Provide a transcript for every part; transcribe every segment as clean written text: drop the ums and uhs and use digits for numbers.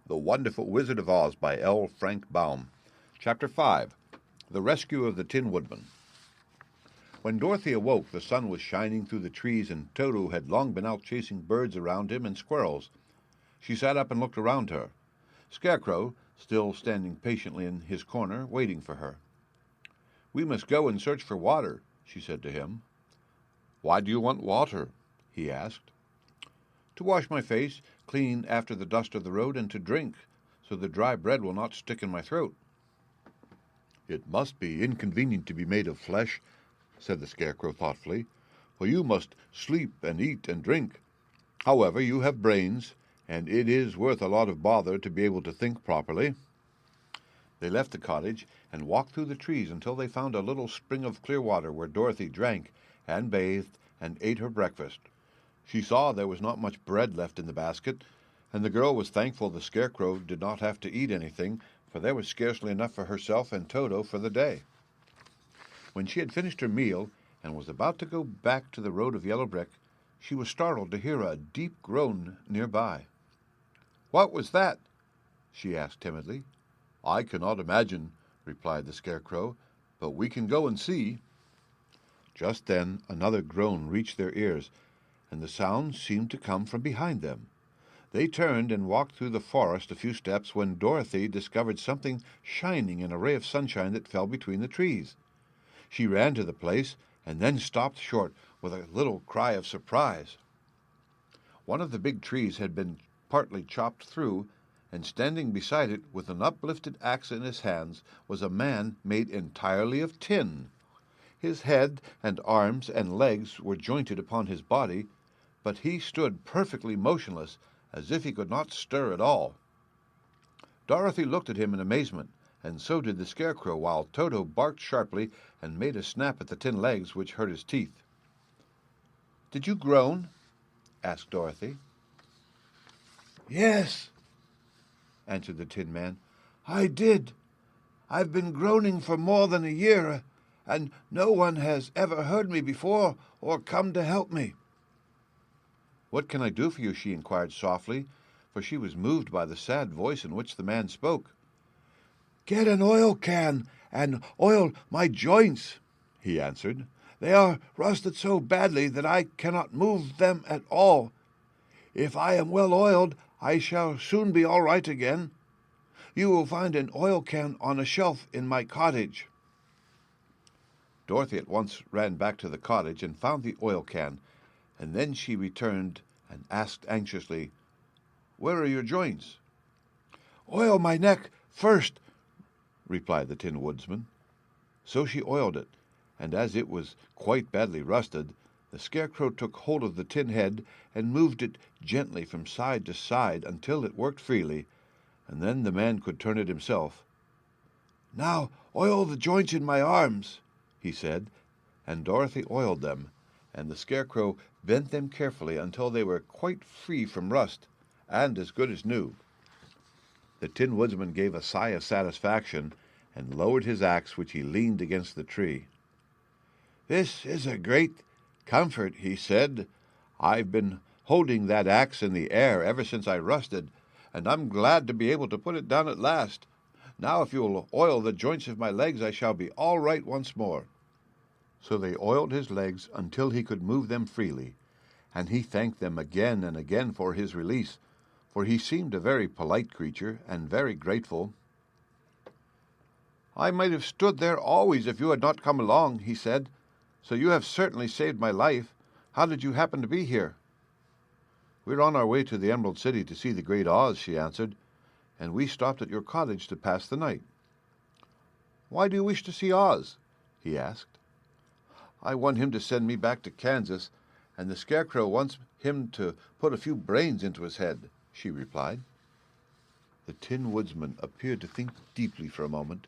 The Wonderful Wizard of Oz by L. Frank Baum. Chapter 5. The Rescue of the Tin Woodman. When Dorothy awoke, the sun was shining through the trees, and Toto had long been out chasing birds around him and squirrels. She sat up and looked around her. Scarecrow, still standing patiently in his corner, waiting for her. "We must go and search for water," she said to him. "Why do you want water?" he asked. "To wash my face, clean after the dust of the road, and to drink, so the dry bread will not stick in my throat." "It must be inconvenient to be made of flesh," said the Scarecrow thoughtfully, "for you must sleep and eat and drink. However, you have brains, and it is worth a lot of bother to be able to think properly." They left the cottage and walked through the trees until they found a little spring of clear water where Dorothy drank and bathed and ate her breakfast. She saw there was not much bread left in the basket, and the girl was thankful the Scarecrow did not have to eat anything, for there was scarcely enough for herself and Toto for the day. When she had finished her meal and was about to go back to the road of yellow brick, she was startled to hear a deep groan nearby. "What was that?" she asked timidly. "I cannot imagine," replied the Scarecrow, "but we can go and see." Just then another groan reached their ears, and the sound seemed to come from behind them. They turned and walked through the forest a few steps when Dorothy discovered something shining in a ray of sunshine that fell between the trees. She ran to the place and then stopped short with a little cry of surprise. One of the big trees had been partly chopped through, and standing beside it with an uplifted axe in his hands was a man made entirely of tin. His head and arms and legs were jointed upon his body, but he stood perfectly motionless, as if he could not stir at all. Dorothy looked at him in amazement, and so did the Scarecrow, while Toto barked sharply and made a snap at the tin legs, which hurt his teeth. "Did you groan?" asked Dorothy. "Yes," answered the Tin Man, "I did. I've been groaning for more than a year, and no one has ever heard me before or come to help me." "What can I do for you?" she inquired softly, for she was moved by the sad voice in which the man spoke. "Get an oil can and oil my joints," he answered. "They are rusted so badly that I cannot move them at all. If I am well oiled, I shall soon be all right again. You will find an oil can on a shelf in my cottage." Dorothy at once ran back to the cottage and found the oil can, and then she returned and asked anxiously, "Where are your joints?" "Oil my neck first," replied the Tin Woodsman. So she oiled it, and as it was quite badly rusted, the Scarecrow took hold of the tin head and moved it gently from side to side until it worked freely, and then the man could turn it himself. "Now oil the joints in my arms," he said, and Dorothy oiled them, and the Scarecrow bent them carefully until they were quite free from rust and as good as new. The Tin Woodsman gave a sigh of satisfaction and lowered his axe, which he leaned against the tree. "This is a great comfort," he said. "I've been holding that axe in the air ever since I rusted, and I'm glad to be able to put it down at last. Now if you will oil the joints of my legs, I shall be all right once more." So they oiled his legs until he could move them freely, and he thanked them again and again for his release, for he seemed a very polite creature and very grateful. "I might have stood there always if you had not come along," he said. "So you have certainly saved my life. How did you happen to be here?" "We're on our way to the Emerald City to see the Great Oz," she answered, "and we stopped at your cottage to pass the night." "Why do you wish to see Oz?" he asked. "I want him to send me back to Kansas, and the Scarecrow wants him to put a few brains into his head," she replied. The Tin Woodsman appeared to think deeply for a moment.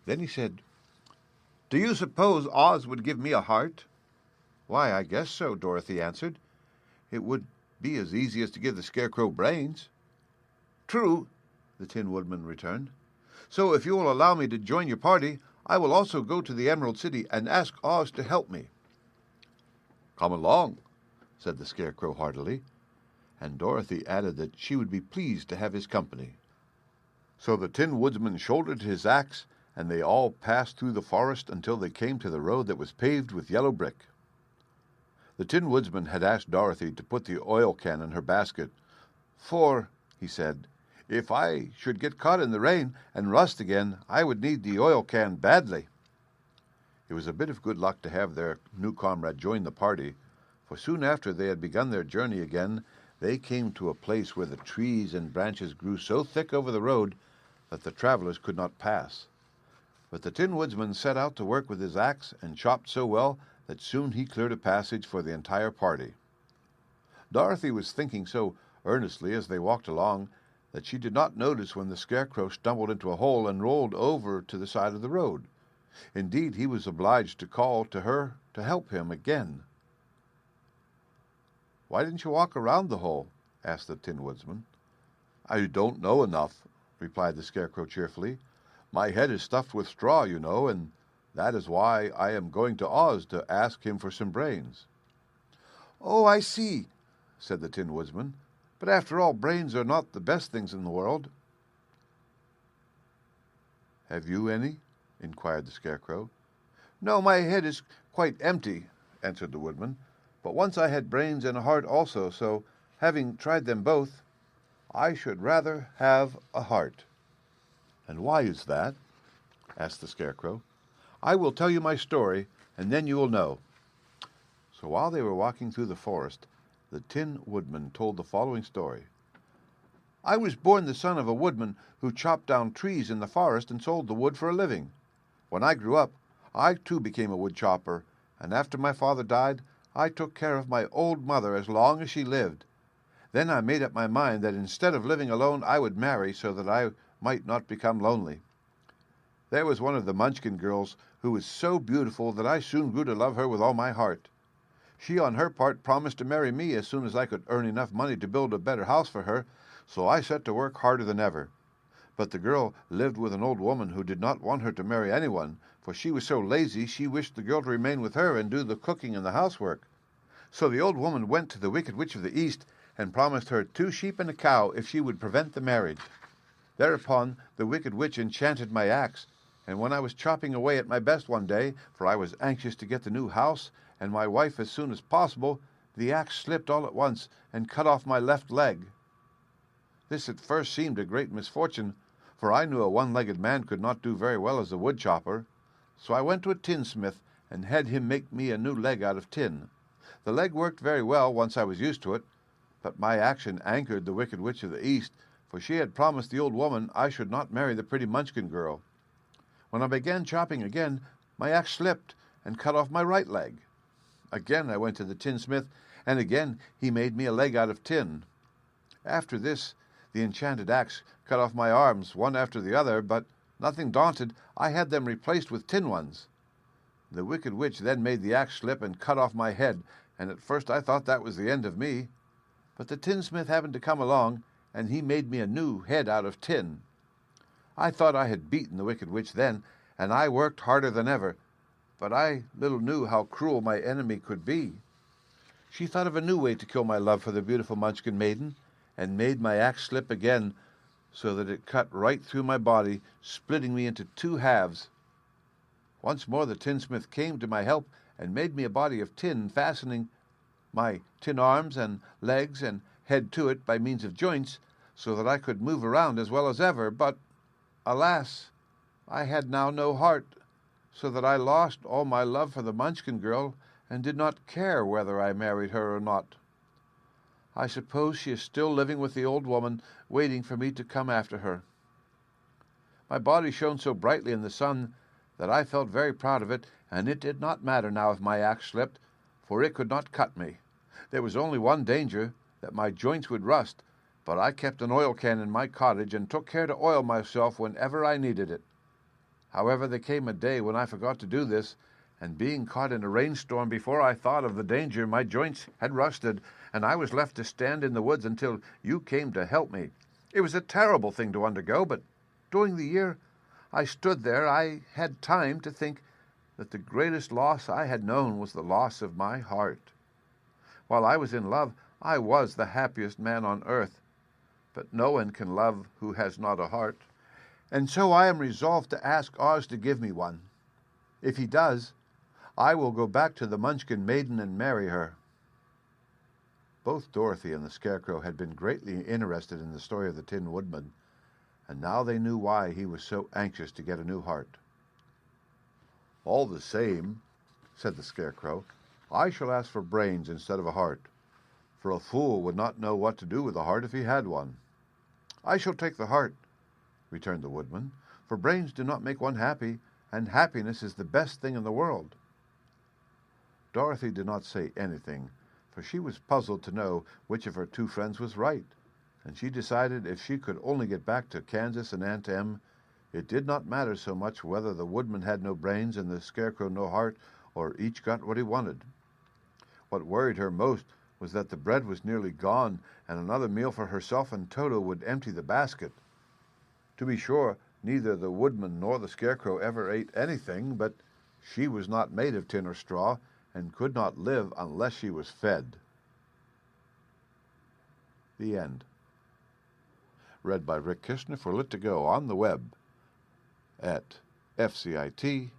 Then he said, "Do you suppose Oz would give me a heart?" "Why, I guess so," Dorothy answered. "It would be as easy as to give the Scarecrow brains." "True," the Tin Woodman returned. "So if you will allow me to join your party, I will also go to the Emerald City and ask Oz to help me." "Come along," said the Scarecrow heartily, and Dorothy added that she would be pleased to have his company. So the Tin Woodman shouldered his axe, and they all passed through the forest until they came to the road that was paved with yellow brick. The Tin Woodman had asked Dorothy to put the oil can in her basket, "For," he said, "if I should get caught in the rain and rust again, I would need the oil can badly." It was a bit of good luck to have their new comrade join the party, for soon after they had begun their journey again, they came to a place where the trees and branches grew so thick over the road that the travelers could not pass. But the Tin Woodman set out to work with his axe and chopped so well that soon he cleared a passage for the entire party. Dorothy was thinking so earnestly as they walked along that she did not notice when the Scarecrow stumbled into a hole and rolled over to the side of the road. Indeed, he was obliged to call to her to help him again. "Why didn't you walk around the hole?" asked the Tin Woodman. "I don't know enough," replied the Scarecrow cheerfully. "My head is stuffed with straw, you know, and that is why I am going to Oz to ask him for some brains." "Oh, I see," said the Tin Woodman. "But after all, brains are not the best things in the world." "Have you any?" inquired the Scarecrow. "No, my head is quite empty," answered the Woodman. "But once I had brains and a heart also, so, having tried them both, I should rather have a heart." "And why is that?" asked the Scarecrow. "I will tell you my story, and then you will know." So while they were walking through the forest, the Tin Woodman told the following story. "I was born the son of a woodman who chopped down trees in the forest and sold the wood for a living. When I grew up, I too became a wood chopper, and after my father died, I took care of my old mother as long as she lived. Then I made up my mind that instead of living alone, I would marry so that I might not become lonely. There was one of the Munchkin girls who was so beautiful that I soon grew to love her with all my heart. She, on her part, promised to marry me as soon as I could earn enough money to build a better house for her, so I set to work harder than ever. But the girl lived with an old woman who did not want her to marry anyone, for she was so lazy she wished the girl to remain with her and do the cooking and the housework. So the old woman went to the Wicked Witch of the East and promised her 2 sheep and a cow if she would prevent the marriage. Thereupon the Wicked Witch enchanted my axe, and when I was chopping away at my best one day, for I was anxious to get the new house and my wife as soon as possible, the axe slipped all at once and cut off my left leg. This at first seemed a great misfortune, for I knew a one-legged man could not do very well as a wood chopper. So I went to a tinsmith and had him make me a new leg out of tin. The leg worked very well once I was used to it, but my action angered the Wicked Witch of the East, for she had promised the old woman I should not marry the pretty Munchkin girl. When I began chopping again, my axe slipped and cut off my right leg. Again I went to the tinsmith, and again he made me a leg out of tin. After this, the enchanted axe cut off my arms one after the other, but nothing daunted, I had them replaced with tin ones. The Wicked Witch then made the axe slip and cut off my head, and at first I thought that was the end of me. But the tinsmith happened to come along, and he made me a new head out of tin. I thought I had beaten the Wicked Witch then, and I worked harder than ever, but I little knew how cruel my enemy could be. She thought of a new way to kill my love for the beautiful Munchkin maiden, and made my axe slip again, so that it cut right through my body, splitting me into 2 halves. Once more the tinsmith came to my help and made me a body of tin, fastening my tin arms and legs and head to it by means of joints, so that I could move around as well as ever. But, alas, I had now no heart, so that I lost all my love for the Munchkin girl and did not care whether I married her or not. I suppose she is still living with the old woman, waiting for me to come after her. My body shone so brightly in the sun that I felt very proud of it, and it did not matter now if my axe slipped, for it could not cut me. There was only one danger, that my joints would rust, but I kept an oil can in my cottage and took care to oil myself whenever I needed it. However, there came a day when I forgot to do this, and being caught in a rainstorm before I thought of the danger, my joints had rusted, and I was left to stand in the woods until you came to help me. It was a terrible thing to undergo, but during the year I stood there, I had time to think that the greatest loss I had known was the loss of my heart. While I was in love, I was the happiest man on earth, but no one can love who has not a heart. and so I am resolved to ask Oz to give me one. If he does, I will go back to the Munchkin maiden and marry her." Both Dorothy and the Scarecrow had been greatly interested in the story of the Tin Woodman, and now they knew why he was so anxious to get a new heart. "All the same," said the Scarecrow, "I shall ask for brains instead of a heart, for a fool would not know what to do with a heart if he had one." "I shall take the heart," returned the Woodman, "for brains do not make one happy, and happiness is the best thing in the world." Dorothy did not say anything, for she was puzzled to know which of her two friends was right, and she decided if she could only get back to Kansas and Aunt Em, it did not matter so much whether the Woodman had no brains and the Scarecrow no heart, or each got what he wanted. What worried her most was that the bread was nearly gone, and another meal for herself and Toto would empty the basket. To be sure, neither the Woodman nor the Scarecrow ever ate anything, but she was not made of tin or straw, and could not live unless she was fed. The end. Read by Rick Kishner for Lit2Go on the web at fcit.usf.edu.